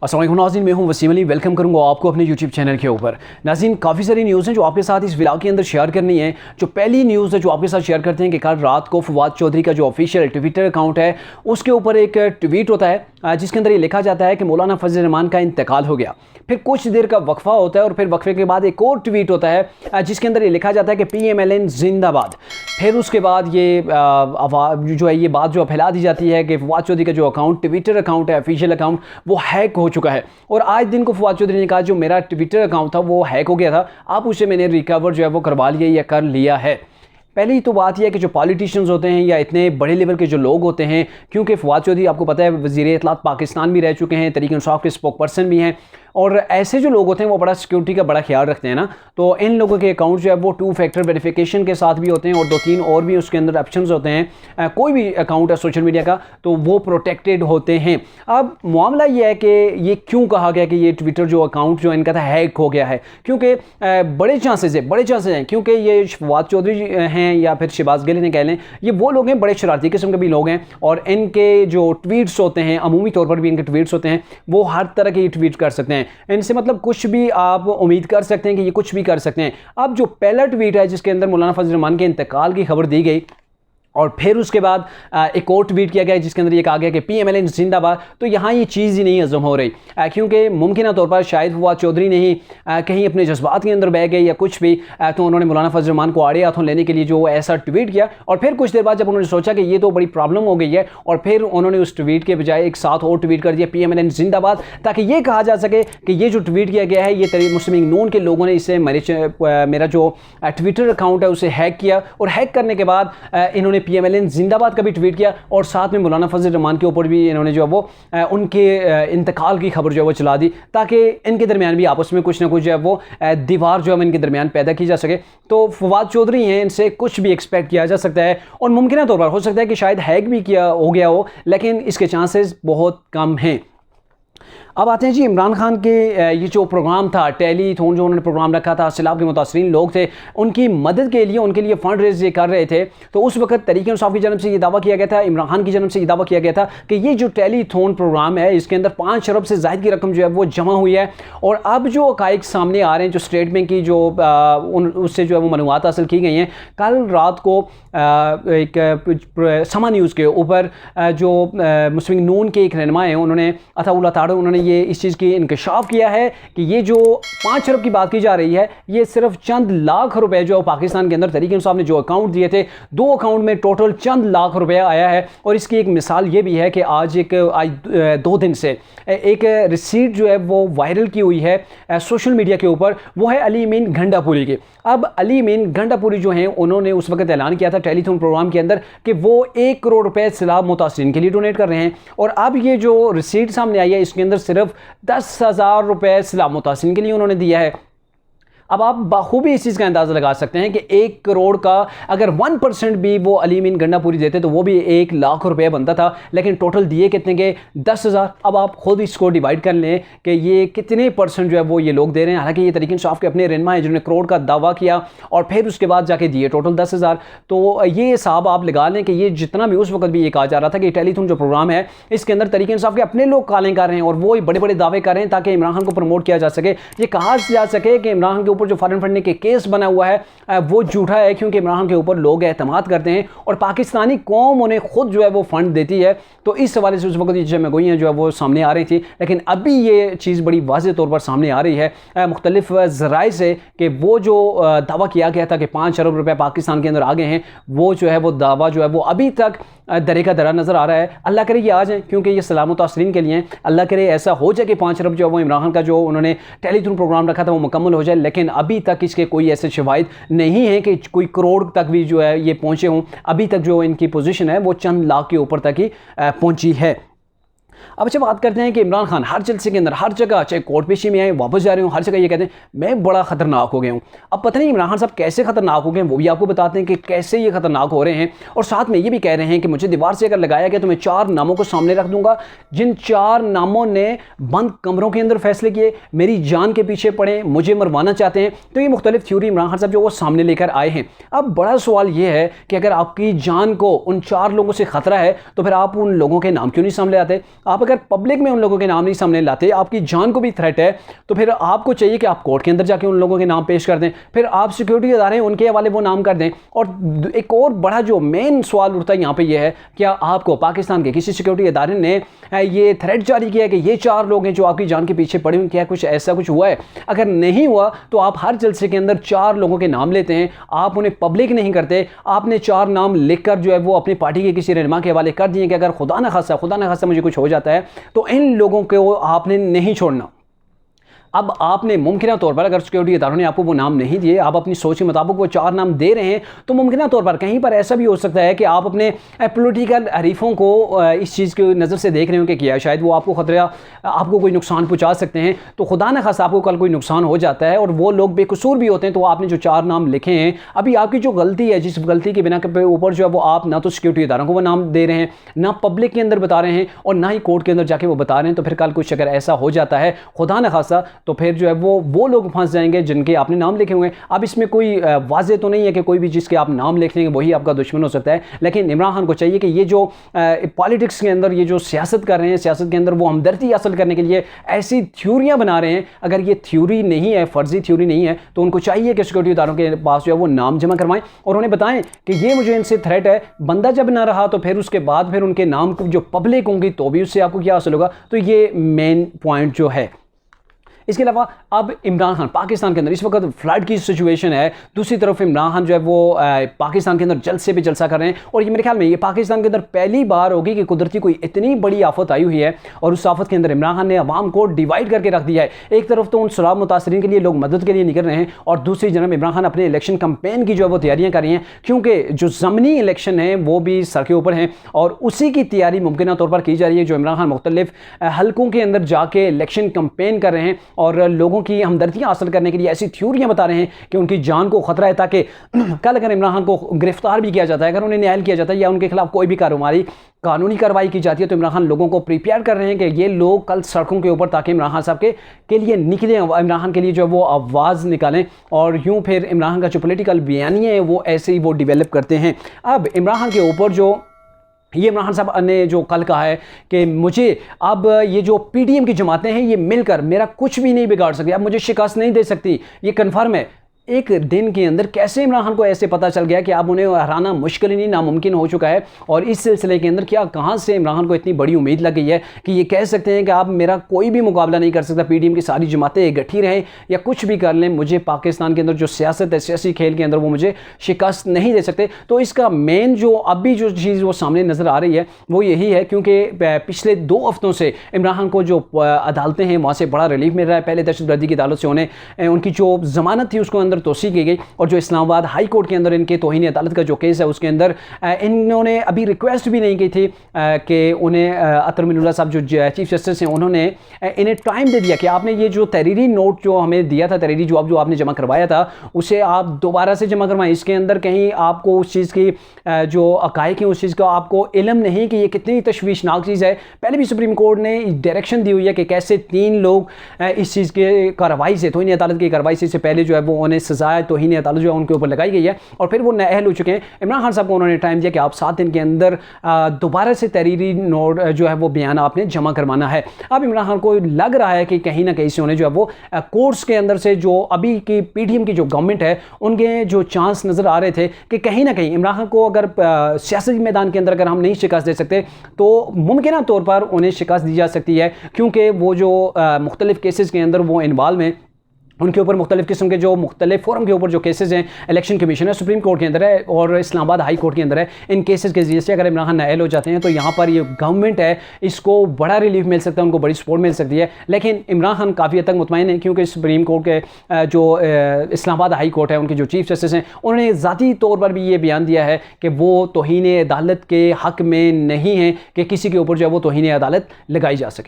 अस्सलाम वालेकुम नाज़रीन, मैं हूं वसीम अली। वेलकम करूंगा आपको अपने यूट्यूब चैनल के ऊपर। नाज़रीन, काफ़ी सारी न्यूज़ हैं जो आपके साथ इस व्लॉग के अंदर शेयर करनी है। जो पहली न्यूज़ है जो आपके साथ शेयर करते हैं कि कल रात को फवाद चौधरी का जो ऑफिशियल ट्विटर अकाउंट है उसके ऊपर एक ट्वीट होता है जिसके अंदर ये लिखा जाता है कि मौलाना फजल रहमान का इंतकाल हो गया। फिर कुछ देर का वक्फा होता है और फिर वक्फे के बाद एक और ट्वीट होता है जिसके अंदर ये लिखा जाता है कि PMLN जिंदाबाद। फिर उसके बाद ये जो है ये बात जो फैला दी जाती है कि फवाद चौधरी का जो अकाउंट ट्विटर अकाउंट है ऑफिशियल अकाउंट वो हैक हो चुका है। और आज दिन को फवाद चौधरी ने कहा जो मेरा ट्विटर अकाउंट था वो हैक हो गया था, आप उसे मैंने रिकवर जो है वो करवा लिया या कर लिया है। पहली तो बात यह है कि जो पॉलिटिशियंस होते हैं या इतने बड़े लेवल के जो लोग होते हैं, क्योंकि फवाद चौधरी आपको पता है वज़ीर इत्तलात पाकिस्तान भी रह चुके हैं, तहरीक इंसाफ के स्पोक पर्सन भी हैं, और ऐसे जो लोग होते हैं वो बड़ा सिक्योरिटी का बड़ा ख्याल रखते हैं ना, तो इन लोगों के अकाउंट जो है वो 2 फैक्टर वेरिफिकेशन के साथ भी होते हैं और 2-3 और भी उसके अंदर ऑप्शंस होते हैं। कोई भी अकाउंट है सोशल मीडिया का तो वो प्रोटेक्टेड होते हैं। अब मामला ये है कि ये क्यों कहा गया कि ये ट्विटर जो अकाउंट जो इनका था हैक हो गया है, क्योंकि बड़े चांसेस हैं क्योंकि ये फवाद चौधरी हैं या फिर शहबाज गिल ने कह लें, ये वो लोग हैं बड़े शरारती किस्म के भी लोग हैं और इनके जो ट्वीट्स होते हैं अमूमी तौर पर भी इनके ट्वीट्स होते हैं वो हर तरह के ट्वीट कर सकते हैं। इनसे मतलब कुछ भी आप उम्मीद कर सकते हैं कि ये कुछ भी कर सकते हैं। अब जो पहला ट्वीट है जिसके अंदर मौलाना फजल रहमान के इंतकाल की खबर दी गई और फिर उसके बाद एक और ट्वीट किया गया जिसके अंदर ये कहा गया कि PMLN जिंदाबाद, तो यहाँ ये चीज़ ही नहीं हजम हो रही, क्योंकि मुमकिन तौर पर शायद फवाद चौधरी ने ही कहीं अपने जज्बात के अंदर बह गए या कुछ भी, तो उन्होंने मौलाना फजल रहमान को आड़े हाथों लेने के लिए जो ऐसा ट्वीट किया और फिर कुछ देर बाद जब उन्होंने सोचा कि ये तो बड़ी प्रॉब्लम हो गई है और फिर उन्होंने उस ट्वीट के बजाय एक साथ और ट्वीट कर दिया PMLN जिंदाबाद, ताकि ये कहा जा सके कि ये जो ट्वीट किया गया है ये तहरीक मुस्लिम नून के लोगों ने इसे मेरा जो ट्विटर अकाउंट है उसे हैक किया और हैक करने के बाद इन्होंने PMLN जिंदाबाद का भी ट्वीट किया और साथ में मौलाना फजल रहमान के ऊपर भी इन्होंने जो है वो उनके इंतकाल की खबर जो है वो चला दी, ताकि इनके दरमियान भी आपस में कुछ ना कुछ जो है वो दीवार जो है इनके दरमियान पैदा की जा सके। तो फवाद चौधरी हैं, इनसे कुछ भी एक्सपेक्ट किया जा सकता है और मुमकिन तौर पर हो सकता है कि शायद हैक भी किया हो गया हो, लेकिन इसके चांसेस बहुत कम हैं। अब आते हैं जी इमरान खान के ये जो प्रोग्राम था टेलीथॉन, जो उन्होंने प्रोग्राम रखा था, सैलाब के मुतासरीन लोग थे उनकी मदद के लिए, उनके लिए फंड रेज कर रहे थे, तो उस वक्त तहरीक इंसाफ की जानब से ये दावा किया गया था, इमरान खान की जानब से ये दावा किया गया था कि ये जो टेलीथॉन प्रोग्राम है इसके अंदर 5 अरब से ज़ायद की रकम जो है वो जमा हुई है। और अब जो हक़ाइक़ सामने आ रहे हैं, जो स्टेट बैंक की जो उससे जो है वो मालूमात हासिल की गई हैं, कल रात को एक समा न्यूज़ के ऊपर जो मुस्लिम नून के एक रहनुमा हैं उन्होंने अताउल्लाह ताड़ा उन्होंने ये इस चीज़ की इंकशाफ किया है कि ये जो 5 अरब की बात की जा रही है ये सिर्फ चंद लाख रुपए जो पाकिस्तान के अंदर तहरीक इंसाफ ने जो अकाउंट दिए थे, 2 अकाउंट में टोटल चंद लाख रुपया आया है। और इसकी एक मिसाल ये भी है कि आज 2 दिन से एक रिसीट जो है वो वायरल की हुई है सोशल मीडिया के ऊपर, वो है अली अमीन गंडापुरी की। अब अली अमीन गंडापुरी जो हैं उन्होंने उस वक्त ऐलान किया था टेलीथॉन प्रोग्राम के अंदर कि वो 1 करोड़ रुपए सैलाब मुतासरीन के लिए डोनेट कर रहे हैं, और अब ये जो रिसीट सामने आई है इसके अंदर सिर्फ 10,000 रुपए सैलाब मुतासरीन के लिए उन्होंने दिया है। अब आप बाखूबी इस चीज़ का अंदाज़ा लगा सकते हैं कि 1 करोड़ का अगर 1% भी वो अली अमीन गंडापुरी देते तो वो भी 1 लाख रुपए बनता था, लेकिन टोटल दिए कितने के 10,000। अब आप खुद इसको डिवाइड कर लें कि ये कितने परसेंट जो है वो ये लोग दे रहे हैं। हालांकि ये तहरीक इंसाफ के अपने रहनुमा हैं जिन्होंने करोड़ का दावा किया और फिर उसके बाद जाके दिए टोटल 10,000, तो ये हिसाब आप लगा लें कि ये जितना भी उस वक्त भी ये कहा जा रहा था कि टेलीथॉन जो प्रोग्राम है इसके अंदर तहरीक इंसाफ के अपने लोग कालें कर रहे हैं और वो बड़े बड़े दावे कर रहे हैं ताकि इमरान खान को प्रमोट किया जा सके। ये कहा जा सके कि इमरान खान के ऊपर जो फॉरेन फंडिंग के केस बना हुआ है वो झूठा है, क्योंकि इमरान खान के ऊपर लोग एतमाद करते हैं और पाकिस्तानी कौम उन्हें खुद जो है वो फंड देती है। तो इस हवाले से उस वक्त ये जमगोइयाँ जो है वो सामने आ रही थी, लेकिन अभी ये चीज़ बड़ी वाज़ेह तौर पर सामने आ रही है मुख्तलिफ ज़राए से कि वो जो दावा किया गया था कि 5 अरब रुपये पाकिस्तान के अंदर आ गए हैं, वो जो है वो दावा जो है वो अभी तक दरे का दरा नज़र आ रहा है। अल्लाह करे ये आ जाए, क्योंकि ये सलाम मुतासरीन के लिए, अल्लाह करे ऐसा हो जाए कि 5 अरब जो है वो इमरान खान का जो उन्होंने टेलीथॉन प्रोग्राम रखा था वो मुकम्मल हो जाए, लेकिन अभी तक इसके कोई ऐसे शवाहिद नहीं है कि कोई करोड़ तक भी जो है ये पहुँचे हों। अभी तक जो इनकी पोजीशन है वो चंद लाख के ऊपर तक ही पहुँची है। अब अच्छा बात करते हैं कि इमरान खान हर जलसे के अंदर, हर जगह, चाहे कोर्ट पेशी में आए, वापस जा रहे हूँ, हर जगह ये कहते हैं मैं बड़ा खतरनाक हो गया हूँ। अब पता नहीं इमरान खान साहब कैसे खतरनाक हो गए हैं, वो भी आपको बताते हैं कि कैसे ये खतरनाक हो रहे हैं। और साथ में ये भी कह रहे हैं कि मुझे दीवार से अगर लगाया गया तो मैं 4 नामों को सामने रख दूंगा, जिन 4 नामों ने बंद कमरों के अंदर फैसले किए, मेरी जान के पीछे पड़े, मुझे मरवाना चाहते हैं। तो ये मुख्तलिफ थ्योरी इमरान खान साहब जो वो सामने लेकर आए हैं। अब बड़ा सवाल ये है कि अगर आपकी जान को उन 4 लोगों से खतरा है तो फिर आप उन लोगों के नाम क्यों नहीं सामने आते? आप अगर पब्लिक में उन लोगों के नाम नहीं सामने लाते, आपकी जान को भी थ्रेट है, तो फिर आपको चाहिए कि आप कोर्ट के अंदर जाके उन लोगों के नाम पेश कर दें, फिर आप सिक्योरिटी इदारे हैं उनके हवाले वो नाम कर दें। और एक और बड़ा जो मेन सवाल उठता है यहाँ पे ये है, क्या आपको पाकिस्तान के किसी सिक्योरिटी इदारे ने ये थ्रेट जारी किया है कि ये 4 लोग हैं जो आपकी जान के पीछे पड़े हुए, क्या कुछ ऐसा कुछ हुआ है? अगर नहीं हुआ तो आप हर जलसे के अंदर 4 लोगों के नाम लेते हैं, आप उन्हें पब्लिक नहीं करते, आपने 4 नाम लिखकर जो है वो अपनी पार्टी के किसी रहनुमा के हवाले कर दिए कि अगर खुदा न खासा मुझे कुछ हो जाता है तो इन लोगों को आपने नहीं छोड़ना। अब आपने मुमकिन तौर पर, अगर सिक्योरिटी इदारों ने आपको वो नाम नहीं दिए, आप अपनी सोच के मुताबिक वो 4 नाम दे रहे हैं, तो मुमकिन तौर पर कहीं पर ऐसा भी हो सकता है कि आप अपने पॉलिटिकल हरीफों को इस चीज़ की नज़र से देख रहे हो कि क्या शायद वो आपको खतरा, आपको कोई नुकसान पहुँचा सकते हैं। तो खुदा न खासा आपको कल कोई नुकसान हो जाता है और वो लोग बेकसूर भी होते हैं, तो आपने जो 4 नाम लिखे हैं, अभी आपकी जो गलती है, जिस गलती की बिना के ऊपर जो है वो आप ना तो सिक्योरिटी इदारों को वो नाम दे रहे हैं, ना पब्लिक के अंदर बता रहे हैं, और ना ही कोर्ट के अंदर जाके वो बता रहे हैं, तो फिर कल कुछ अगर ऐसा हो जाता है खुदा न खासा, तो फिर जो है वो लोग फंस जाएंगे जिनके आपने नाम लिखे हुए हैं। अब इसमें कोई वाजे तो नहीं है कि कोई भी जिसके आप नाम लिख लेंगे वही आपका दुश्मन हो सकता है, लेकिन इमरान खान को चाहिए कि ये जो पॉलिटिक्स के अंदर ये जो सियासत कर रहे हैं, सियासत के अंदर वो हमदर्दी हासिल करने के लिए ऐसी थ्योरियां बना रहे हैं, अगर ये थ्योरी नहीं है, फर्जी थ्योरी नहीं है, तो उनको चाहिए कि सिक्योरिटी इदारों के पास जो है वो नाम जमा करवाएं और उन्हें बताएं कि ये मुझे इनसे थ्रेट है। बंदा जब ना रहा तो फिर उसके बाद फिर उनके नाम जो पब्लिक होंगी तो भी उससे आपको क्या हासिल होगा। तो ये मेन पॉइंट जो है। इसके अलावा अब इमरान खान पाकिस्तान के अंदर इस वक्त फ्लड की सिचुएशन है, दूसरी तरफ इमरान खान जो है वो पाकिस्तान के अंदर जलसे पे जलसा कर रहे हैं, और ये मेरे ख्याल में ये पाकिस्तान के अंदर पहली बार होगी कि कुदरती कोई इतनी बड़ी आफत आई हुई है, और उस आफत के अंदर इमरान खान ने अवाम को डिवाइड करके रख दिया है। एक तरफ तो उन सैलाब मुतासरीन के लिए लोग मदद के लिए निकल रहे हैं, और दूसरी तरफ इमरान खान अपने इलेक्शन कैंपेन की जो है वो तैयारियां कर रही हैं, क्योंकि जो ज़मनी इलेक्शन है वो भी सर के ऊपर हैं, और उसी की तैयारी मुमकिन तौर पर की जा रही है। जो इमरान खान मुख्तलिफ हल्कों के अंदर जाके इलेक्शन कैंपेन कर रहे हैं और लोगों की हमदर्दियां हासिल करने के लिए ऐसी थ्योरियां बता रहे हैं कि उनकी जान को खतरा है, ताकि कल अगर इमरान खान को गिरफ्तार भी किया जाता है, अगर उन्हें न्याय किया जाता है या उनके खिलाफ कोई भी कानूनी कार्रवाई की जाती है, तो इमरान खान लोगों को प्रिपेयर कर रहे हैं कि ये लोग कल सड़कों के ऊपर ताकि इमरान खान साहब के लिए निकलें, इमरान खान के लिए जो वो आवाज़ निकालें, और यूं फिर इमरान खान का जो पॉलिटिकल बयानियाँ हैं वो ऐसे ही वो डिवेलप करते हैं। अब इमरान खान के ऊपर जो ये इमरान खान साहब ने जो कल कहा है कि मुझे अब ये जो पीडीएम की जमातें हैं ये मिलकर मेरा कुछ भी नहीं बिगाड़ सकती, अब मुझे शिकस्त नहीं दे सकती, ये कन्फर्म है। एक दिन के अंदर कैसे इमरान खान को ऐसे पता चल गया कि अब उन्हें हराना मुश्किल ही नहीं नामुमकिन हो चुका है, और इस सिलसिले के अंदर क्या कहाँ से इमरान खान को इतनी बड़ी उम्मीद लग गई है कि ये कह सकते हैं कि अब मेरा कोई भी मुकाबला नहीं कर सकता, पीडीएम की सारी जमातें इकट्ठी रहें या कुछ भी कर लें, मुझे पाकिस्तान के अंदर जो सियासत है, सियासी खेल के अंदर वो मुझे शिकस्त नहीं दे सकते। तो इसका मेन जो अभी जो चीज़ वो सामने नज़र आ रही है वो यही है, क्योंकि पिछले 2 हफ्तों से इमरान खान को जो अदालतें हैं वहाँ से बड़ा रिलीफ मिल रहा है। पहले दहशतगर्दी की अदालत से उन्हें उनकी जो जमानत थी उसको अंदर तोसी की गई, और जो इस्लामाबाद हाई कोर्ट के अंदर इनके तौहीन अदालत का जो केस है उसके अंदर इन्होंने अभी रिक्वेस्ट भी नहीं की थी कि उन्हें अतर मिनुल्लाह साहब जो चीफ जस्टिस हैं उन्होंने इन्हें टाइम दे दिया कि आपने ये जो तहरीरी नोट जो हमें दिया था, तहरीरी जवाब जो आपने जमा करवाया था, उसे आप दोबारा से जमा करवाएं। इसके अंदर कहीं आपको उस चीज़ की जो अकायक है उस चीज़ का आपको इल्म नहीं कि ये कितनी तशवीशनाक चीज़ है। पहले भी सुप्रीम कोर्ट ने डायरेक्शन दी हुई है कि कैसे 3 लोग इस चीज़ के कार्रवाई से, तौहीन अदालत की कार्रवाई से पहले जो है वो उन्हें सजाए तौहीन अदालत जो है उनके ऊपर लगाई गई है, और फिर वो नाअहल हो चुके हैं। इमरान खान साहब को उन्होंने टाइम दिया कि आप 7 दिन के अंदर दोबारा से तहरीरी नोट जो है वो बयान आपने जमा करवाना है। अब इमरान खान को लग रहा है कि कहीं ना कहीं से उन्हें जो है वो कोर्ट्स के अंदर से जो अभी की पीडीएम की जो गवर्नमेंट है उनके जो चांस नज़र आ रहे थे कि कहीं ना कहीं इमरान खान को अगर सियासी मैदान के अंदर अगर हम नहीं शिकस्त दे सकते तो मुमकिन तौर पर उन्हें शिकस्त दी जा सकती है, क्योंकि वो जो मुख्तलिफ केसेस के अंदर वो इन्वॉल्व हैं, उनके ऊपर मुख्तलिफ किस्म के जो मुख्तलिफ फोरम के ऊपर जो केसेस हैं, इलेक्शन कमीशन है, सुप्रीम कोर्ट के अंदर है और इस्लामाबाद हाई कोर्ट के अंदर है। इन केसेस के जरिए से अगर इमरान खान नाअहल हो जाते हैं तो यहाँ पर ये गवर्नमेंट है इसको बड़ा रिलीफ मिल सकता है, उनको बड़ी सपोर्ट मिल सकती है। लेकिन इमरान खान काफ़ी हद तक मुतमईन है, क्योंकि सुप्रीम कोर्ट के जो इस्लामाबाद हाई कोर्ट है उनके जो चीफ जस्टिस हैं उन्होंने ज़ाती तौर पर भी ये बयान दिया है कि वो तौहीन अदालत के हक़ में नहीं है कि किसी के ऊपर जो है वो तौहीन अदालत लगाई जा सके।